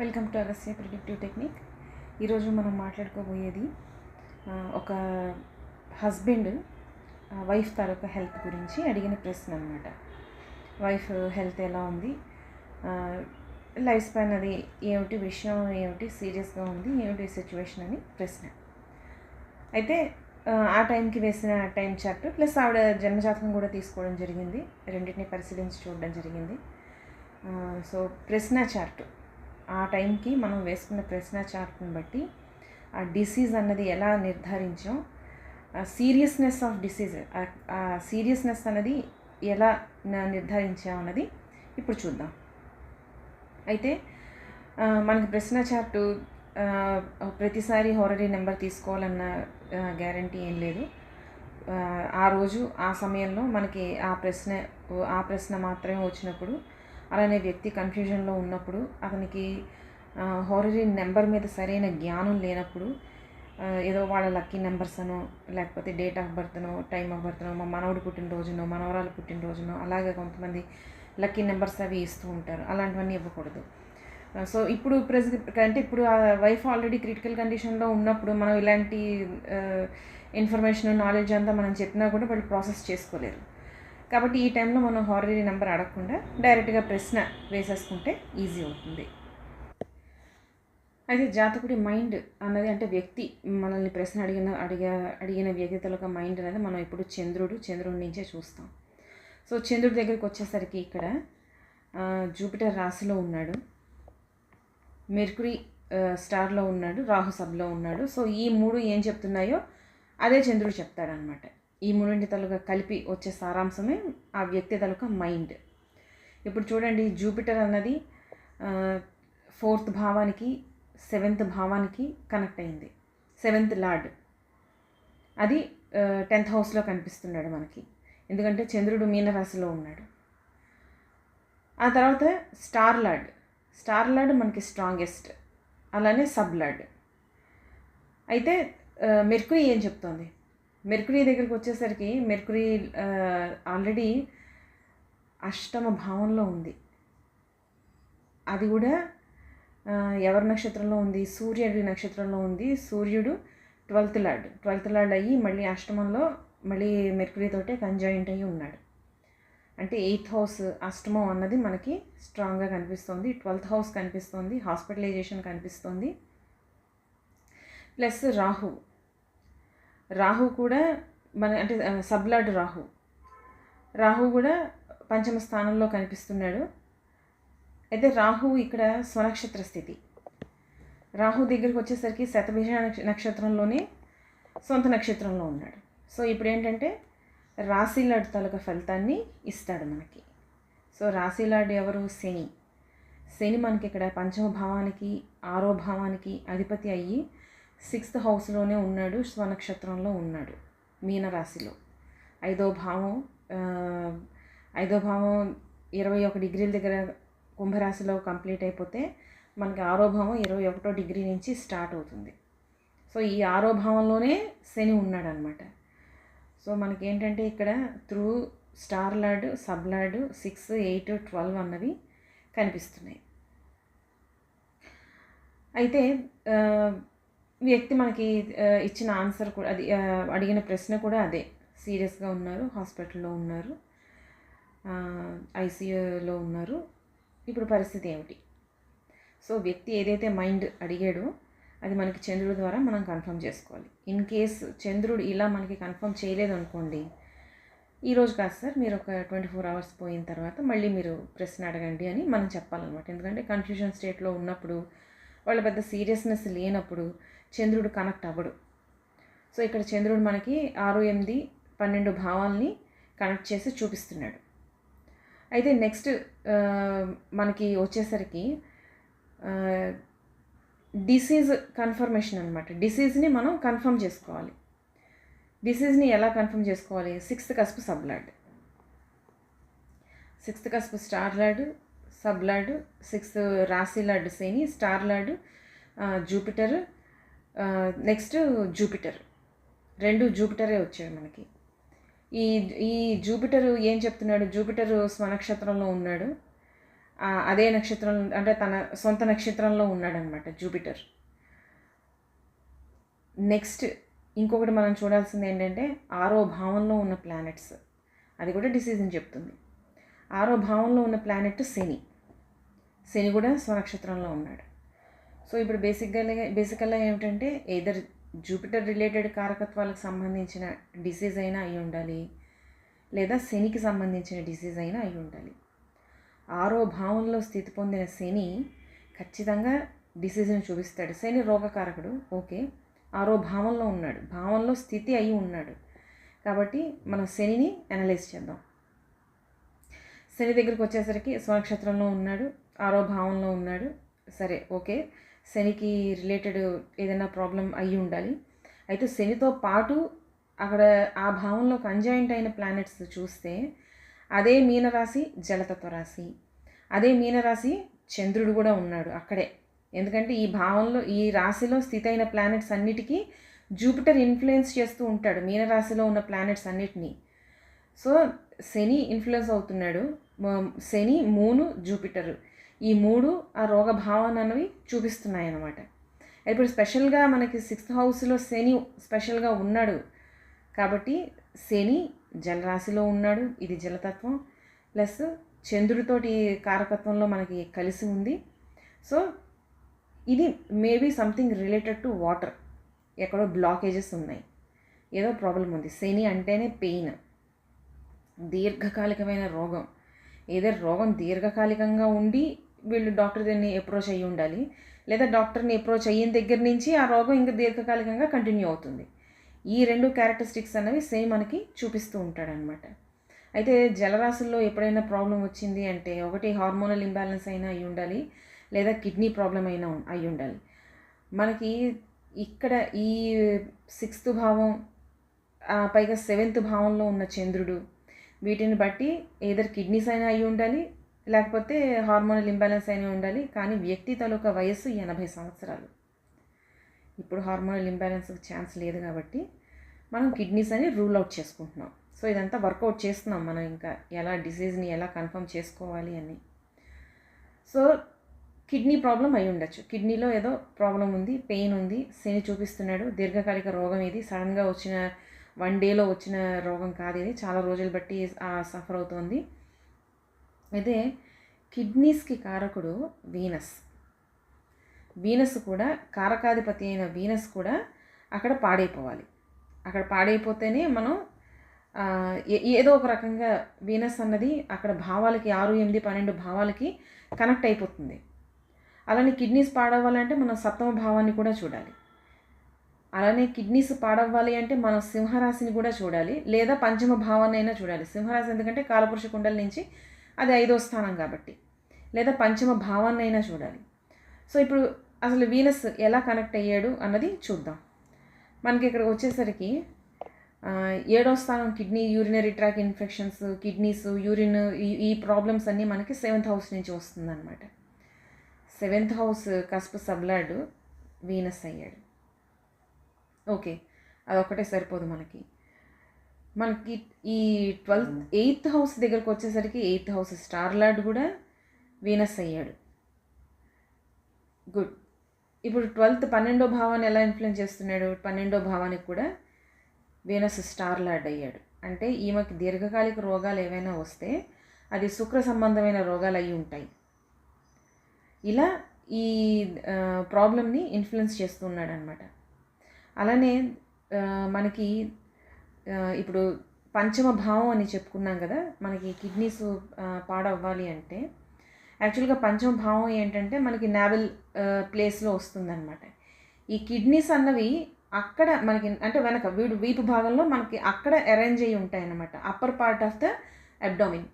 Welcome to Agastya predictive technique. ఈరోజు మనం మాట్లాడుకోబోయేది ఒక హస్బెండ్ వైఫ్ తాలూకా హెల్త్ గురించి అడిగిన ప్రశ్న అనమాట. వైఫ్ హెల్త్ ఎలా ఉంది, లైఫ్ స్పాన్ అది ఏమిటి, విషయం ఏమిటి, సీరియస్గా ఉంది ఏమిటి సిచ్యువేషన్ అని ప్రశ్న. అయితే ఆ టైంకి వేసిన టైం చార్ట్ ప్లస్ ఆవిడ జన్మజాతకం కూడా తీసుకోవడం జరిగింది, రెండింటిని పరిశీలించి చూడడం జరిగింది. సో ప్రశ్న చార్ట్ ఆ టైంకి మనం వేసుకున్న ప్రశ్న చార్ట్ని బట్టి ఆ డిసీజ్ అన్నది ఎలా నిర్ధారించాం, సీరియస్నెస్ ఆఫ్ డిసీజ్, ఆ సీరియస్నెస్ అన్నది ఎలా నిర్ధారించాం అన్నది ఇప్పుడు చూద్దాం. అయితే మనకి ప్రశ్న చార్టు ప్రతిసారి హోరరీ నెంబర్ తీసుకోవాలన్న గ్యారంటీ ఏం లేదు. ఆ రోజు ఆ సమయంలో మనకి ఆ ప్రశ్న మాత్రమే వచ్చినప్పుడు, అలానే వ్యక్తి కన్ఫ్యూజన్లో ఉన్నప్పుడు, అతనికి హోరరీ నెంబర్ మీద సరైన జ్ఞానం లేనప్పుడు, ఏదో వాళ్ళ లక్కీ నెంబర్స్ అనో లేకపోతే డేట్ ఆఫ్ బర్త్నో టైమ్ ఆఫ్ బర్త్నో, మా మనవడు పుట్టినరోజునో మనవరాలు పుట్టినరోజునో అలాగే కొంతమంది లక్కీ నెంబర్స్ అవి ఇస్తూ ఉంటారు. అలాంటివన్నీ ఇవ్వకూడదు. సో ఇప్పుడు ఇప్పుడు ఆ వైఫ్ ఆల్రెడీ క్రిటికల్ కండిషన్లో ఉన్నప్పుడు మనం ఇలాంటి ఇన్ఫర్మేషన్ నాలెడ్జ్ అంతా మనం చెప్పినా కూడా వాళ్ళు ప్రాసెస్ చేసుకోలేరు. కాబట్టి ఈ టైంలో మనం హోరరీ నెంబర్ అడగకుండా డైరెక్ట్గా ప్రశ్న వేసేసుకుంటే ఈజీ అవుతుంది. అయితే జాతకుడి మైండ్ అన్నది, అంటే వ్యక్తి మనల్ని ప్రశ్న అడిగిన వ్యక్తి తాలూకా మైండ్ అనేది మనం ఇప్పుడు చంద్రుడి నుంచే చూస్తాం. సో చంద్రుడి దగ్గరికి వచ్చేసరికి ఇక్కడ జూపిటర్ రాశిలో ఉన్నాడు, మెర్కురీ స్టార్లో ఉన్నాడు, రాహు సబ్లో ఉన్నాడు. సో ఈ మూడు ఏం చెప్తున్నాయో అదే చంద్రుడు చెప్తాడనమాట. ఈ మూడింటి తాలూకా కలిపి వచ్చే సారాంశమే ఆ వ్యక్తి తాలూకా మైండ్. ఇప్పుడు చూడండి, జూపిటర్ అన్నది 4th భావానికి 7th భావానికి కనెక్ట్ అయింది. 7th లార్డ్ అది 10th హౌస్లో కనిపిస్తున్నాడు మనకి, ఎందుకంటే చంద్రుడు మీనరాశిలో ఉన్నాడు. ఆ తర్వాత స్టార్ లార్డ్ మనకి స్ట్రాంగెస్ట్, అలానే సబ్ లార్డ్. అయితే మెర్కురీ ఏం చెప్తోంది? మెర్కురీ దగ్గరికి వచ్చేసరికి మెర్కురీ ఆల్రెడీ 8వ భావంలో ఉంది. అది కూడా ఎవరి నక్షత్రంలో ఉంది? సూర్యుడి నక్షత్రంలో ఉంది. సూర్యుడు 12th లార్డ్ అయ్యి మళ్ళీ 8మంలో మళ్ళీ మెర్కురీతోటే కంజాయింట్ అయ్యి ఉన్నాడు. అంటే 8th హౌస్ 8మం అన్నది మనకి స్ట్రాంగ్గా కనిపిస్తుంది. 12th హౌస్ కనిపిస్తుంది, హాస్పిటలైజేషన్ కనిపిస్తుంది. ప్లస్ రాహు కూడా అంటే సబ్లార్డ్ రాహు కూడా 5వ స్థానంలో కనిపిస్తున్నాడు. అయితే రాహు ఇక్కడ స్వనక్షత్ర స్థితి. రాహు దగ్గరికి వచ్చేసరికి శతభిష నక్షత్రంలోనే సొంత నక్షత్రంలో ఉన్నాడు. సో ఇప్పుడు ఏంటంటే రాశి లార్డ్ తాలూకా ఫలితాన్ని ఇస్తాడు మనకి. సో రాశి లార్డ్ ఎవరు? శని మనకి ఇక్కడ 5వ భావానికి 6వ భావానికి అధిపతి అయ్యి 6th హౌస్లోనే ఉన్నాడు, స్వనక్షత్రంలో ఉన్నాడు, మీనరాశిలో. 5వ భావం 21 డిగ్రీల దగ్గర కుంభరాశిలో కంప్లీట్ అయిపోతే మనకి 6వ భావం 21వ డిగ్రీ నుంచి స్టార్ట్ అవుతుంది. సో ఈ 6వ భావంలోనే శని ఉన్నాడు అనమాట. సో మనకి ఏంటంటే ఇక్కడ through star lord, sub lord 6, 8, 12 అన్నవి కనిపిస్తున్నాయి. అయితే వ్యక్తి మనకి ఇచ్చిన ఆన్సర్ కూడా అది, అడిగిన ప్రశ్న కూడా అదే. సీరియస్గా ఉన్నారు, హాస్పిటల్లో ఉన్నారు, ఐసీయూలో ఉన్నారు. ఇప్పుడు పరిస్థితి ఏమిటి? సో వ్యక్తి ఏదైతే మైండ్ అడిగాడో అది మనకి చంద్రుడి ద్వారా మనం కన్ఫర్మ్ చేసుకోవాలి. ఇన్ కేస్ చంద్రుడు ఇలా మనకి కన్ఫర్మ్ చేయలేదు అనుకోండి, ఈరోజు కాదు సార్, మీరు ఒక 24 hours పోయిన తర్వాత మళ్ళీ మీరు ప్రశ్న అడగండి అని మనం చెప్పాలన్నమాట. ఎందుకంటే కన్ఫ్యూజన్ స్టేట్లో ఉన్నప్పుడు, వాళ్ళ పెద్ద సీరియస్నెస్ లేనప్పుడు చంద్రుడు కనెక్ట్ అవ్వడు. సో ఇక్కడ చంద్రుడు మనకి 6, 8, 12 భావాల్ని కనెక్ట్ చేసి చూపిస్తున్నాడు. అయితే నెక్స్ట్ మనకి వచ్చేసరికి డిసీజ్ కన్ఫర్మేషన్ అనమాట. డిసీజ్ని మనం కన్ఫర్మ్ చేసుకోవాలి. డిసీజ్ని ఎలా కన్ఫర్మ్ చేసుకోవాలి? 6th cusp sub lord, 6th cusp star lord, sub lord, 6th రాశి లార్డ్ శని, star lord Jupiter, next Jupiter. 2 జూపిటరే వచ్చాడు మనకి. ఈ జూపిటర్ ఏం చెప్తున్నాడు? జూపిటర్ స్వనక్షత్రంలో ఉన్నాడు, అదే నక్షత్రం అంటే తన సొంత నక్షత్రంలో ఉన్నాడనమాట జూపిటర్. నెక్స్ట్ ఇంకొకటి మనం చూడాల్సింది ఏంటంటే 6వ భావంలో ఉన్న ప్లానెట్స్, అది కూడా డిసీజ్ని చెప్తుంది. 6వ భావంలో ఉన్న ప్లానెట్ శని కూడా స్వనక్షత్రంలో ఉన్నాడు. సో ఇప్పుడు బేసికల్గా ఏమిటంటే ఎయిదర్ జూపిటర్ రిలేటెడ్ కారకత్వాలకు సంబంధించిన డిసీజ్ అయినా అయి ఉండాలి, లేదా శనికి సంబంధించిన డిసీజ్ అయినా అయి ఉండాలి. 6వ భావంలో స్థితి పొందిన శని ఖచ్చితంగా డిసీజ్ని చూపిస్తాడు. శని రోగకారకుడు, ఓకే. 6వ భావంలో ఉన్నాడు, భావంలో స్థితి అయి ఉన్నాడు. కాబట్టి మనం శనిని అనలైజ్ చేద్దాం. శని దగ్గరికి వచ్చేసరికి స్వనక్షత్రంలో ఉన్నాడు, 6వ భావంలో ఉన్నాడు. సరే, ఓకే, శనికి రిలేటెడ్ ఏదైనా ప్రాబ్లం అయ్యి ఉండాలి. అయితే శనితో పాటు అక్కడ ఆ భావంలో కంజాయింట్ అయిన ప్లానెట్స్ చూస్తే అదే మీనరాశి జలతత్వ రాశి, అదే మీనరాశి చంద్రుడు కూడా ఉన్నాడు అక్కడే. ఎందుకంటే ఈ భావంలో ఈ రాశిలో స్థితి అయిన ప్లానెట్స్ అన్నిటికీ జూపిటర్ ఇన్ఫ్లుయెన్స్ చేస్తూ ఉంటాడు మీనరాశిలో ఉన్న ప్లానెట్స్ అన్నిటినీ. సో శని ఇన్ఫ్లుయెన్స్ అవుతున్నాడు, శని, మూను, జూపిటర్, ఈ 3 ఆ రోగ భావనవి చూపిస్తున్నాయి అన్నమాట. ఇప్పుడు స్పెషల్గా మనకి 6th హౌస్లో శని స్పెషల్గా ఉన్నాడు కాబట్టి శని జలరాశిలో ఉన్నాడు, ఇది జలతత్వం, ప్లస్ చంద్రుడితోటి కారకత్వంలో మనకి కలిసి ఉంది. సో ఇది maybe something related to water, ఎక్కడో బ్లాకేజెస్ ఉన్నాయి, ఏదో ప్రాబ్లం ఉంది. శని అంటేనే పెయిన్, దీర్ఘకాలికమైన రోగం. ఏదో రోగం దీర్ఘకాలికంగా ఉండి వీళ్ళు డాక్టర్ని అప్రోచ్ అయ్యి ఉండాలి, లేదా డాక్టర్ని అప్రోచ్ అయిన దగ్గర నుంచి ఆ రోగం ఇంకా దీర్ఘకాలికంగా కంటిన్యూ అవుతుంది. ఈ 2 క్యారెక్టరిస్టిక్స్ అనేవి సేమ్ మనకి చూపిస్తూ ఉంటాడనమాట. అయితే జలరాశుల్లో ఎప్పుడైనా ప్రాబ్లం వచ్చింది అంటే ఒకటి హార్మోనల్ ఇంబ్యాలెన్స్ అయినా అయి ఉండాలి, లేదా కిడ్నీ ప్రాబ్లం అయినా అయి ఉండాలి. మనకి ఇక్కడ ఈ 6th భావం పైగా 7th భావంలో ఉన్న చంద్రుడు, వీటిని బట్టి ఏదర్ కిడ్నీస్ అయినా అయి ఉండాలి, లేకపోతే హార్మోనల్ ఇంబ్యాలెన్స్ అయినా ఉండాలి. కానీ వ్యక్తి తాలూకా వయస్సు 80 సంవత్సరాలు. ఇప్పుడు హార్మోనల్ ఇంబ్యాలెన్స్కి ఛాన్స్ లేదు కాబట్టి మనం కిడ్నీస్ అని రూల్ అవుట్ చేసుకుంటున్నాం. సో ఇదంతా వర్కౌట్ చేస్తున్నాం మనం, ఇంకా ఎలా డిసీజ్ని ఎలా కన్ఫర్మ్ చేసుకోవాలి అని. సో కిడ్నీ ప్రాబ్లం అయి ఉండొచ్చు, కిడ్నీలో ఏదో ప్రాబ్లం ఉంది, పెయిన్ ఉంది, శని చూపిస్తున్నాడు. దీర్ఘకాలిక రోగం ఇది, సడన్గా వచ్చిన 1 డేలో వచ్చిన రోగం కాదు, ఇది చాలా రోజులు బట్టి సఫర్ అవుతుంది. అయితే కిడ్నీస్కి కారకుడు వీనస్ కూడా, కారకాధిపతి అయిన వీనస్ కూడా అక్కడ పాడైపోవాలి. అక్కడ పాడైపోతేనే మనం ఏదో ఒక రకంగా వీనస్ అన్నది అక్కడ భావాలకి 6, 8, 12 భావాలకి కనెక్ట్ అయిపోతుంది. అలానే కిడ్నీస్ పాడవ్వాలంటే మనం 7వ భావాన్ని కూడా చూడాలి. అలానే కిడ్నీస్ పాడవ్వాలి అంటే మనం సింహరాశిని కూడా చూడాలి, లేదా 5వ భావాన్ని అయినా చూడాలి. సింహరాశి ఎందుకంటే కాలపురుష కుండల నుంచి అది 5వ స్థానం కాబట్టి, లేదా 5వ భావాన్ని అయినా చూడాలి. సో ఇప్పుడు అసలు వీనస్ ఎలా కనెక్ట్ అయ్యాడు అన్నది చూద్దాం. మనకి ఇక్కడ వచ్చేసరికి 7వ స్థానం kidney, urinary tract infections, kidneys, urine, ఈ ప్రాబ్లమ్స్ అన్నీ మనకి 7th హౌస్ నుంచి వస్తుందన్నమాట. 7th హౌస్ కస్ప్ సబ్లాడ్ వీనస్ అయ్యాడు. ఓకే, అదొక్కటే సరిపోదు మనకి ఈ 8th హౌస్ దగ్గరకు వచ్చేసరికి 8th హౌస్ స్టార్ లార్డ్ కూడా వీనస్ అయ్యాడు. గుడ్. ఇప్పుడు 12వ భావాన్ని ఎలా ఇన్ఫ్లుయెన్స్ చేస్తున్నాడు? 12వ భావానికి కూడా వీనస్ స్టార్ లార్డ్ అయ్యాడు. అంటే ఈమెకి దీర్ఘకాలిక రోగాలు ఏవైనా వస్తే అది శుక్ర సంబంధమైన రోగాలు అయి ఉంటాయి. ఇలా ఈ ప్రాబ్లమ్ని ఇన్ఫ్లుయెన్స్ చేస్తున్నాడు అనమాట. అలానే మనకి ఇప్పుడు 5వ భావం అని చెప్పుకున్నాం కదా, మనకి కిడ్నీస్ పాడవ్వాలి అంటే యాక్చువల్గా 5వ భావం ఏంటంటే మనకి నావెల్ ప్లేస్లో వస్తుందన్నమాట. ఈ కిడ్నీస్ అన్నవి అక్కడ మనకి అంటే వెనక వీపు భాగంలో మనకి అక్కడ అరేంజ్ అయ్యి ఉంటాయన్నమాట. Upper part of the abdomen.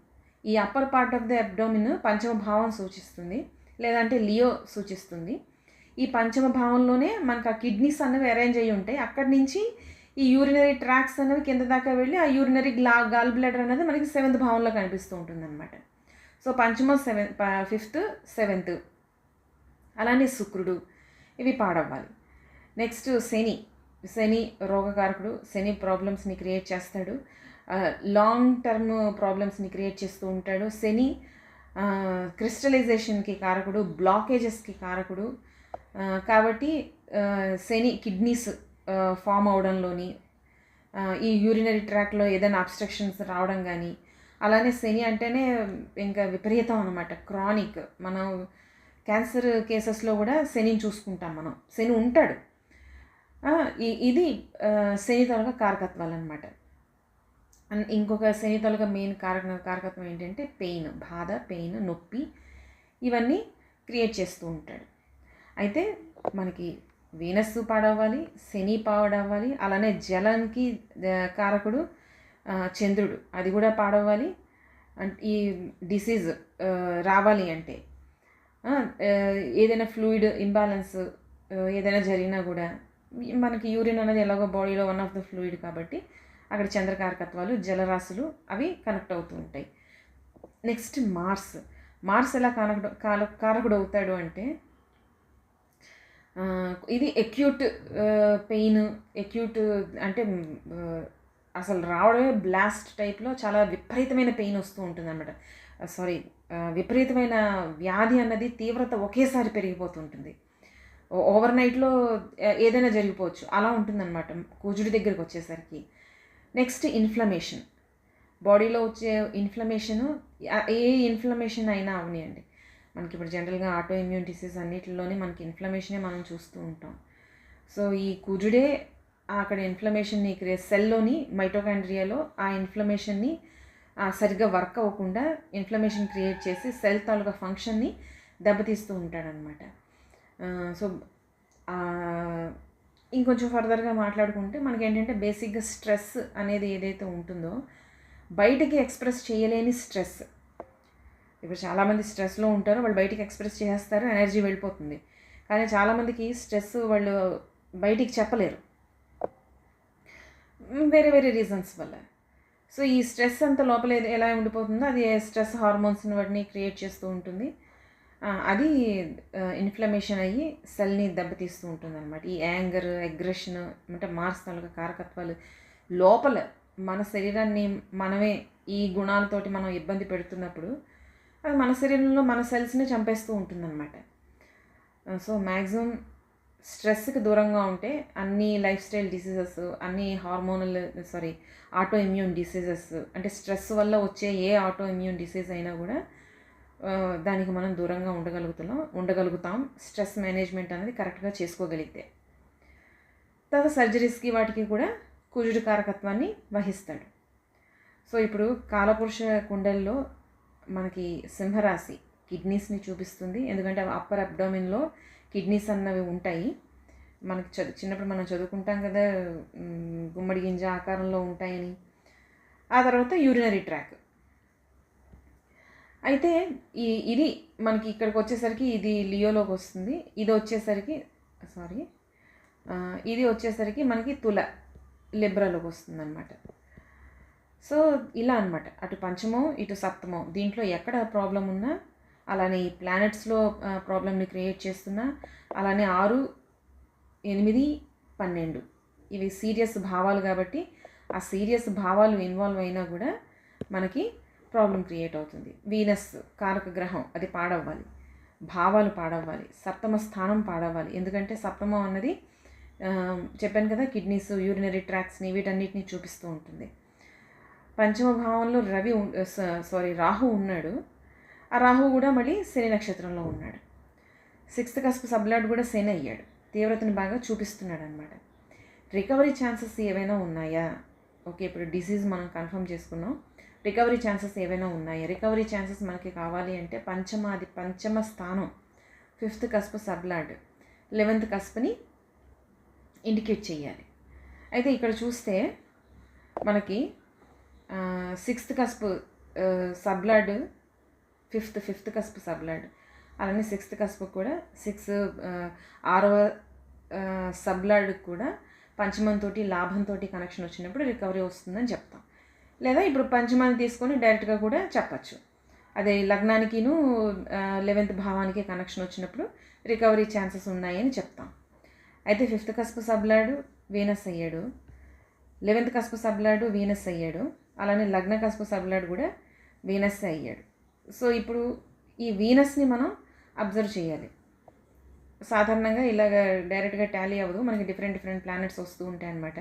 ఈ upper part of the abdomen 5వ భావం సూచిస్తుంది, లేదంటే లియో సూచిస్తుంది. ఈ 5వ భావంలోనే మనకు ఆ కిడ్నీస్ అన్నవి అరేంజ్ అయ్యి ఉంటాయి. అక్కడి నుంచి ఈ యూరినరీ ట్రాక్స్ అనేవి కింద దాకా వెళ్ళి ఆ యూరినరీ గాల్ బ్లాడర్ అనేది మనకి 7th భావంలో కనిపిస్తూ ఉంటుంది అనమాట. సో 5వ 5th 7th, అలానే శుక్రుడు, ఇవి పాడవ్వాలి. నెక్స్ట్ శని రోగకారకుడు. శని ప్రాబ్లమ్స్ని క్రియేట్ చేస్తాడు, లాంగ్ టర్మ్ ప్రాబ్లమ్స్ని క్రియేట్ చేస్తూ ఉంటాడు. శని క్రిస్టలైజేషన్కి కారకుడు, బ్లాకేజెస్కి కారకుడు. కాబట్టి శని కిడ్నీస్ ఫామ్ అవడంలోని, ఈ యూరినరీ ట్రాక్లో ఏదైనా అబ్స్ట్రక్షన్స్ రావడం కానీ, అలానే శని అంటేనే ఇంకా విపరీతం అనమాట, క్రానిక్. మనం క్యాన్సర్ కేసెస్లో కూడా శనిని చూసుకుంటాం మనం. శని ఉంటాడు. ఇది శని తాలూకా కారకత్వాలు అనమాట. ఇంకొక శని తాలూకా మెయిన్ కారకత్వం ఏంటంటే పెయిన్, బాధ, పెయిన్, నొప్పి, ఇవన్నీ క్రియేట్ చేస్తూ ఉంటాడు. అయితే మనకి వీనస్ పాడవ్వాలి, శని పాడవ్వాలి, అలానే జలానికి కారకుడు చంద్రుడు, అది కూడా పాడవ్వాలి. ఈ డిసీజ్ రావాలి అంటే ఏదైనా ఫ్లూయిడ్ ఇంబ్యాలెన్స్ ఏదైనా జరిగినా కూడా, మనకి యూరిన్ అనేది ఎలాగో బాడీలో వన్ ఆఫ్ ద ఫ్లూయిడ్ కాబట్టి అక్కడ చంద్రకారకత్వాలు, జలరాశులు అవి కనెక్ట్ అవుతూ ఉంటాయి. నెక్స్ట్ మార్స్ ఎలా కారకుడు అవుతాడు అంటే, ఇది ఎక్యూట్ పెయిన్, ఎక్యూట్ అంటే అసలు రావడమే బ్లాస్ట్ టైప్లో చాలా విపరీతమైన పెయిన్ వస్తూ ఉంటుంది అన్నమాట. విపరీతమైన వ్యాధి అన్నది తీవ్రత ఒకేసారి పెరిగిపోతుంటుంది. ఓవర్ నైట్లో ఏదైనా జరిగిపోవచ్చు, అలా ఉంటుందన్నమాట కుజుడి దగ్గరికి వచ్చేసరికి. నెక్స్ట్ ఇన్ఫ్లమేషన్, బాడీలో వచ్చే ఇన్ఫ్లమేషను, ఏ ఇన్ఫ్లమేషన్ అయినా అవనియండి. మనకి ఇప్పుడు జనరల్గా ఆటో ఇమ్యూన్ డిసీజ్ అన్నిటిలోనే మనకి ఇన్ఫ్లమేషనే మనం చూస్తూ ఉంటాం. సో ఈ కుజుడే అక్కడ ఇన్ఫ్లమేషన్ని సెల్లోని, మైటోకాండ్రియాలో ఆ ఇన్ఫ్లమేషన్ని సరిగ్గా వర్క్ అవ్వకుండా ఇన్ఫ్లమేషన్ క్రియేట్ చేసి సెల్ తాలూకా ఫంక్షన్ని దెబ్బతీస్తూ ఉంటాడనమాట. సో ఇంకొంచెం ఫర్దర్గా మాట్లాడుకుంటే మనకి ఏంటంటే బేసిక్గా స్ట్రెస్ అనేది ఏదైతే ఉంటుందో, బయటికి ఎక్స్ప్రెస్ చేయలేని స్ట్రెస్. ఇప్పుడు చాలామంది స్ట్రెస్లో ఉంటారు, వాళ్ళు బయటికి ఎక్స్ప్రెస్ చేస్తారు, ఎనర్జీ వెళ్ళిపోతుంది. కానీ చాలామందికి స్ట్రెస్ వాళ్ళు బయటికి చెప్పలేరు, వేరే వేరే రీజన్స్ వల్ల. సో ఈ స్ట్రెస్ అంతా లోపల ఎలా ఉండిపోతుందో అది స్ట్రెస్ హార్మోన్స్ని వాటిని క్రియేట్ చేస్తూ ఉంటుంది. అది ఇన్ఫ్లమేషన్ అయ్యి సెల్ని దెబ్బతీస్తూ ఉంటుంది అనమాట. ఈ యాంగర్, అగ్రెషన్ అంటే మార్స్ తాలూకా కారకత్వాలు లోపల మన శరీరాన్ని మనమే ఈ గుణాలతోటి మనం ఇబ్బంది పెడుతున్నప్పుడు అది మన శరీరంలో మన సెల్స్ని చంపేస్తూ ఉంటుందన్నమాట. సో మ్యాక్సిమం స్ట్రెస్కి దూరంగా ఉంటే అన్ని లైఫ్ స్టైల్ డిసీజెస్, అన్ని ఆటో ఇమ్యూన్ డిసీజెస్, అంటే స్ట్రెస్ వల్ల వచ్చే ఏ ఆటో ఇమ్యూన్ డిసీజ్ అయినా కూడా దానికి మనం దూరంగా ఉండగలుగుతాం స్ట్రెస్ మేనేజ్మెంట్ అనేది కరెక్ట్గా చేసుకోగలిగితే. తర్వాత సర్జరీస్కి వాటికి కూడా కుజుడు కారకత్వాన్ని వహిస్తాడు. సో ఇప్పుడు కాలపురుష కుండల్లో మనకి సింహరాశి కిడ్నీస్ని చూపిస్తుంది. ఎందుకంటే అప్పర్ అబ్డామిన్లో కిడ్నీస్ అన్నవి ఉంటాయి. మనకి చిన్నప్పుడు మనం చదువుకుంటాం కదా, గుమ్మడి గింజ ఆకారంలో ఉంటాయని. ఆ తర్వాత యూరినరీ ట్రాక్. అయితే ఇది మనకి ఇక్కడికి వచ్చేసరికి ఇది లియోలోకి వస్తుంది. ఇది వచ్చేసరికి మనకి తుల, లిబ్రాలోకి వస్తుంది అనమాట. సో ఇలా అనమాట, అటు పంచమం ఇటు సప్తమం, దీంట్లో ఎక్కడ ప్రాబ్లం ఉన్నా, అలానే ఈ ప్లానెట్స్లో ప్రాబ్లమ్ని క్రియేట్ చేస్తున్నా, అలానే 6, 8, 12 ఇవి సీరియస్ భావాలు కాబట్టి ఆ సీరియస్ భావాలు ఇన్వాల్వ్ అయినా కూడా మనకి ప్రాబ్లం క్రియేట్ అవుతుంది. వీనస్ కారక గ్రహం అది పాడవ్వాలి, భావాలు పాడవ్వాలి, సప్తమ స్థానం పాడవ్వాలి. ఎందుకంటే సప్తమం అన్నది చెప్పాను కదా, కిడ్నీస్, యూరినరీ ట్రాక్స్ని వీటన్నిటిని చూపిస్తూ ఉంటుంది. పంచమ భావంలో రాహు ఉన్నాడు. ఆ రాహు కూడా మళ్ళీ శని నక్షత్రంలో ఉన్నాడు. 6th కస్ప్ సబ్లాడ్ కూడా శని అయ్యాడు, తీవ్రతని బాగా చూపిస్తున్నాడు అనమాట. రికవరీ ఛాన్సెస్ ఏవైనా ఉన్నాయా? ఓకే, ఇప్పుడు డిసీజ్ మనం కన్ఫర్మ్ చేసుకున్నాం, రికవరీ ఛాన్సెస్ ఏవైనా ఉన్నాయా? రికవరీ ఛాన్సెస్ మనకి కావాలి అంటే పంచమ స్థానం 5th కస్ప్ సబ్లాడ్ 11th కస్ప్ని ఇండికేట్ చేయాలి. అయితే ఇక్కడ చూస్తే మనకి 6th కస్ప్ సబ్లాడ్, 5th కస్ప్ సబ్లాడ్, అలానే 6th కస్ప్ కూడా 6వ సబ్లాడ్ కూడా పంచమంతో లాభంతో కనెక్షన్ వచ్చినప్పుడు రికవరీ వస్తుందని చెప్తాం. లేదా ఇప్పుడు పంచమాన్ని తీసుకొని డైరెక్ట్గా కూడా చెప్పచ్చు. అదే లగ్నానికిను 11th భావానికి కనెక్షన్ వచ్చినప్పుడు రికవరీ ఛాన్సెస్ ఉన్నాయని చెప్తాం. అయితే 5th కస్ప్ సబ్లాడ్ వీనస్ అయ్యాడు, 11th కస్ప్ సబ్లాడ్ వీనస్ అయ్యాడు, అలానే లగ్న కస్ప్ సబ్లాడ్ కూడా వీనస్ అయ్యాడు. సో ఇప్పుడు ఈ వీనస్ని మనం అబ్జర్వ్ చేయాలి. సాధారణంగా ఇలాగ డైరెక్ట్గా టాలీ అవ్వదు, మనకి డిఫరెంట్ ప్లానెట్స్ వస్తూ ఉంటాయి అన్నమాట.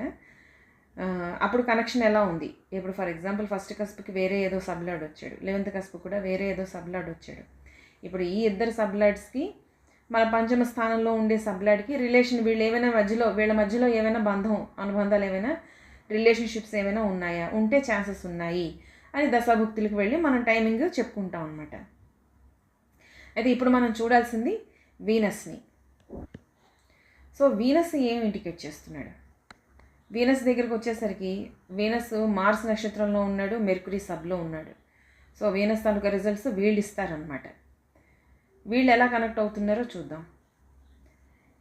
అప్పుడు కనెక్షన్ ఎలా ఉంది? ఇప్పుడు ఫర్ ఎగ్జాంపుల్ ఫస్ట్ కస్ప్కి వేరే ఏదో సబ్లాడ్ వచ్చాడు, 11th కస్ప్ కూడా వేరే ఏదో సబ్లాడ్ వచ్చాడు. ఇప్పుడు ఈ ఇద్దరు సబ్లాడ్స్కి మన పంచమ స్థానంలో ఉండే సబ్లాడ్కి రిలేషన్, వీళ్ళ మధ్యలో ఏమైనా అనుబంధాలు ఏమైనా రిలేషన్షిప్స్ ఏమైనా ఉన్నాయా, ఉంటే ఛాన్సెస్ ఉన్నాయి అని దశాభుక్తులకు వెళ్ళి మనం టైమింగ్ చెప్పుకుంటాం అనమాట. అయితే ఇప్పుడు మనం చూడాల్సింది వీనస్ని. సో వీనస్ ఏం ఇండికేట్ చేస్తున్నాడు? వీనస్ దగ్గరకు వచ్చేసరికి వీనస్ మార్స్ నక్షత్రంలో ఉన్నాడు, మెర్కురీ సబ్లో ఉన్నాడు. సో వీనస్ తాలూకా రిజల్ట్స్ వీళ్ళు ఇస్తారనమాట. వీళ్ళు ఎలా కనెక్ట్ అవుతున్నారో చూద్దాం.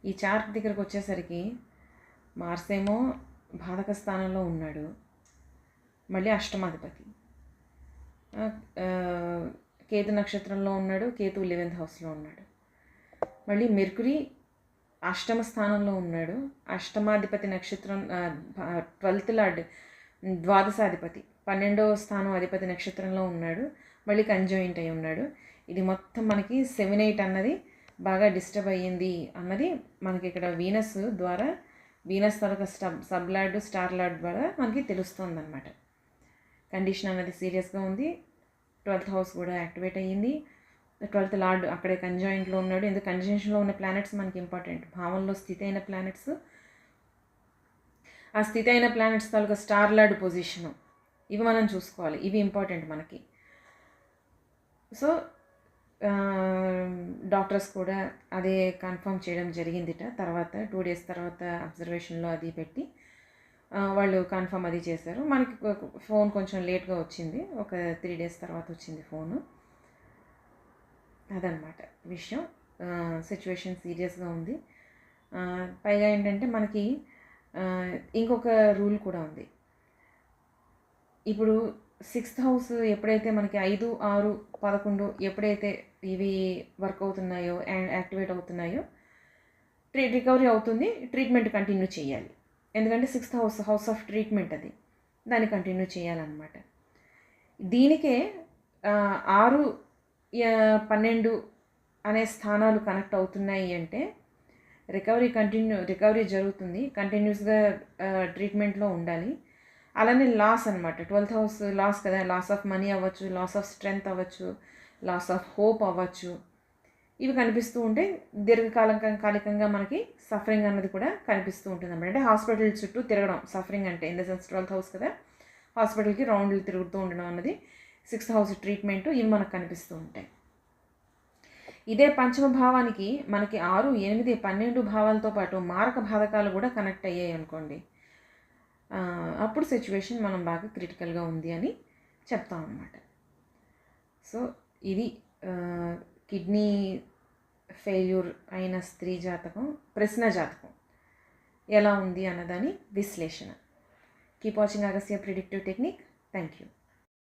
ఈ చార్ట్ దగ్గరకు వచ్చేసరికి మార్స్ ఏమో బాధక స్థానంలో ఉన్నాడు, మళ్ళీ అష్టమాధిపతి. కేతు నక్షత్రంలో ఉన్నాడు, కేతు 11th హౌస్లో ఉన్నాడు. మళ్ళీ మెర్కురీ అష్టమ స్థానంలో ఉన్నాడు, అష్టమాధిపతి నక్షత్రం 12th లార్డ్ ద్వాదశాధిపతి 12వ స్థానం అధిపతి నక్షత్రంలో ఉన్నాడు, మళ్ళీ కంజాయింట్ అయి ఉన్నాడు. ఇది మొత్తం మనకి 7-8 అన్నది బాగా డిస్టర్బ్ అయ్యింది అన్నది మనకి ఇక్కడ వీనస్ తాలూకా సబ్లార్డ్ స్టార్ లార్డ్ ద్వారా మనకి తెలుస్తుంది అనమాట. కండిషన్ అన్నది సీరియస్గా ఉంది. 12th హౌస్ కూడా యాక్టివేట్ అయ్యింది. 12th లార్డ్ అక్కడే కంజాయింట్లో ఉన్నాడు. ఎందుకు కంజంక్షన్లో ఉన్న ప్లానెట్స్ మనకి ఇంపార్టెంట్. భావంలో స్థితి అయిన ప్లానెట్స్, ఆ స్థితి అయిన ప్లానెట్స్ తాలూకా స్టార్ లార్డ్ పొజిషను, ఇవి మనం చూసుకోవాలి. ఇవి ఇంపార్టెంట్ మనకి. సో డాక్టర్స్ కూడా అదే కన్ఫర్మ్ చేయడం జరిగిందిట. తర్వాత 2 days తర్వాత అబ్జర్వేషన్లో అది పెట్టి వాళ్ళు కన్ఫర్మ్ అది చేశారు. మనకి ఫోన్ కొంచెం లేట్గా వచ్చింది, ఒక 3 days తర్వాత వచ్చింది ఫోను. అదనమాట విషయం. సిచ్యువేషన్ సీరియస్గా ఉంది. పైగా ఏంటంటే మనకి ఇంకొక రూల్ కూడా ఉంది. ఇప్పుడు 6th హౌస్ ఎప్పుడైతే మనకి 5, 6, 11 ఎప్పుడైతే ఇవి వర్క్ అవుతున్నాయో అండ్ యాక్టివేట్ అవుతున్నాయో రికవరీ అవుతుంది, ట్రీట్మెంట్ కంటిన్యూ చేయాలి. ఎందుకంటే 6th హౌస్ ఆఫ్ ట్రీట్మెంట్ అది, దాన్ని కంటిన్యూ చేయాలన్నమాట. దీనికే 6, 12 అనే స్థానాలు కనెక్ట్ అవుతున్నాయి అంటే రికవరీ జరుగుతుంది, కంటిన్యూస్గా ట్రీట్మెంట్లో ఉండాలి. అలానే లాస్ అనమాట. 12th హౌస్ లాస్ కదా, లాస్ ఆఫ్ మనీ అవ్వచ్చు, లాస్ ఆఫ్ స్ట్రెంగ్త్ అవ్వచ్చు, లాస్ ఆఫ్ హోప్ అవ్వచ్చు. ఇవి కనిపిస్తూ ఉంటే దీర్ఘకాలికంగా మనకి సఫరింగ్ అన్నది కూడా కనిపిస్తూ ఉంటుంది అన్నమాట. అంటే హాస్పిటల్ చుట్టూ తిరగడం సఫరింగ్ అంటే, in the sense 12th house కదా, హాస్పిటల్కి రౌండ్లు తిరుగుతూ ఉండడం అన్నది 6th హౌస్ ట్రీట్మెంట్, ఇవి మనకు కనిపిస్తూ ఉంటాయి. ఇదే పంచమ భావానికి మనకి 6, 8, 12 భావాలతో పాటు మారక బాధకాలు కూడా కనెక్ట్ అయ్యాయి అనుకోండి, అప్పుడు సిచ్యువేషన్ మనం బాగా క్రిటికల్గా ఉంది అని చెప్తాం అన్నమాట. సో ఇది కిడ్నీ ఫెయిల్యూర్ అయిన స్త్రీ జాతకం, ప్రశ్న జాతకం ఎలా ఉంది అన్నదాని విశ్లేషణ. Keep watching Agastya predictive technique. Thank you.